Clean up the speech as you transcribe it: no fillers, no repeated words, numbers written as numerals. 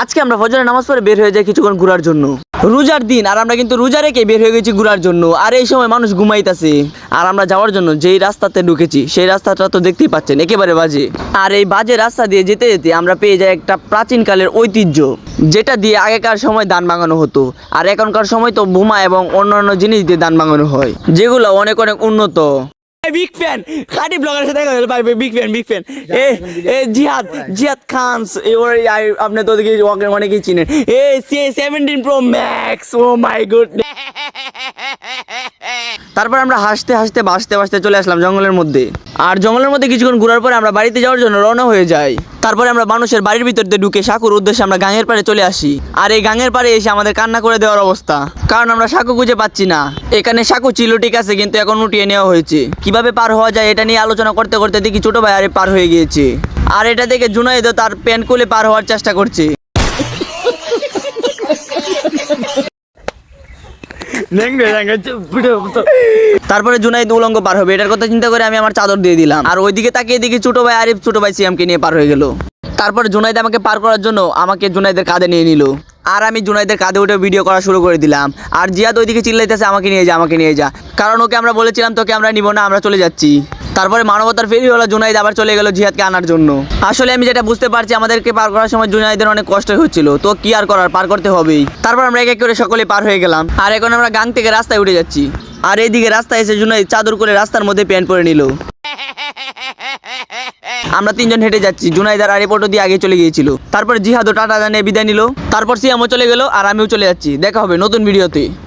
আজকে আমরা ফজরের নামাজ পড়ে বের হয়ে যাই কিছুক্ষণ ঘোরার জন্য। রোজার দিন আর আমরা কিন্তু রোজা রেখে বের হয়ে গেছি ঘোরার জন্য। আর এই সময় মানুষ ঘুমাইতেছে আর আমরা যাওয়ার জন্য যেই রাস্তাতে ঢুকেছি সেই রাস্তাটা তো দেখতেই পাচ্ছেন একেবারে বাজে। আর এই বাজে রাস্তা দিয়ে যেতে যেতে আমরা পেয়ে যাই একটা প্রাচীনকালের ঐতিহ্য, যেটা দিয়ে আগেকার সময় ধান ভাঙানো হতো। আর এখনকার সময় তো বোমা এবং অন্যান্য জিনিস দিয়ে ধান ভাঙানো হয়, যেগুলো অনেক অনেক উন্নত। বিগ ফ্যান খাটি ব্লগারের সাথে দেখা হলো ভাই, বিগ ফ্যান এ জিহাদ খান আপনি তো দেখি অনেকেই চিনেন। A C 17 pro max, oh my good. তারপর আমরা হাসতে হাসতে বাসতে চলে আসলাম জঙ্গলের মধ্যে। আর জঙ্গলের মধ্যে কিছুক্ষণ ঘোরার পরে আমরা বাড়িতে যাওয়ার জন্য রওনা হয়ে যাই। তারপরে আমরা মানুষের বাড়ির ভিতর দিয়ে ঢুকে সাকুর উদ্দেশ্যে আমরা গাঙের পাড়ে চলে আসি। আর এই গাঙের পাড়ে এসে আমাদের কান্না করে দেওয়ার অবস্থা, কারণ আমরা সাকু খুঁজে পাচ্ছি না। এখানে সাকু ছিল ঠিক আছে, কিন্তু এখন উঠিয়ে নেওয়া হয়েছে। কিভাবে পার হওয়া যায় এটা নিয়ে আলোচনা করতে করতে দেখি ছোট ভাই আরে পার হয়ে গিয়েছে। আর এটা দেখে জুনাইদও তার প্যান্ট খুলে পার হওয়ার চেষ্টা করছে। তারপরে জুনাইদ উলঙ্গ পার হবে, এটার কথা চিন্তা করে আমি আমার চাদর দিয়ে দিলাম। আর ওইদিকে তাকিয়ে দেখি ছোট ভাই আরিফ ছোট ভাই সিয়ামকে নিয়ে পার হয়ে গেল। তারপরে জুনাইদ আমাকে পার করার জন্য আমাকে জুনাইদের কাঁধে নিয়ে নিল। আর আমি জুনাইদের কাঁধে উঠে ভিডিও করা শুরু করে দিলাম। আর জিয়াদ ওইদিকে চিল্লাইতেছে আমাকে নিয়ে যা, কারণ ওকে আমরা বলেছিলাম তোকে আমরা নিব না, আমরা চলে যাচ্ছি। তারপরে মানবতার ফেরি হলো, জুনাইদ আবার চলে গেল জিহাদকে আনার জন্য। আসলে আমি যেটা বুঝতে পারছি, আমাদেরকে পার করার সময় জুনাইদের অনেক কষ্ট হচ্ছিল, তো কি আর করার, পার করতে হবেই। তারপর আমরা এক এক করে সকলে পার হয়ে গেলাম। আর এখন আমরা গাং থেকে রাস্তায় উঠে যাচ্ছি। আর এইদিকে রাস্তায় এসে জুনাইদ চাদর করে রাস্তার মধ্যে প্যান্ট পরে নিল। আমরা তিনজন হেঁটে যাচ্ছি, জুনাইদ আর আরিফ অটো দিয়ে আগে চলে গিয়েছিল। তারপর জিহাদও টাটা জানিয়ে বিদায় নিল। তারপর সিয়ামও চলে গেল আর আমিও চলে যাচ্ছি। দেখা হবে নতুন ভিডিওতে।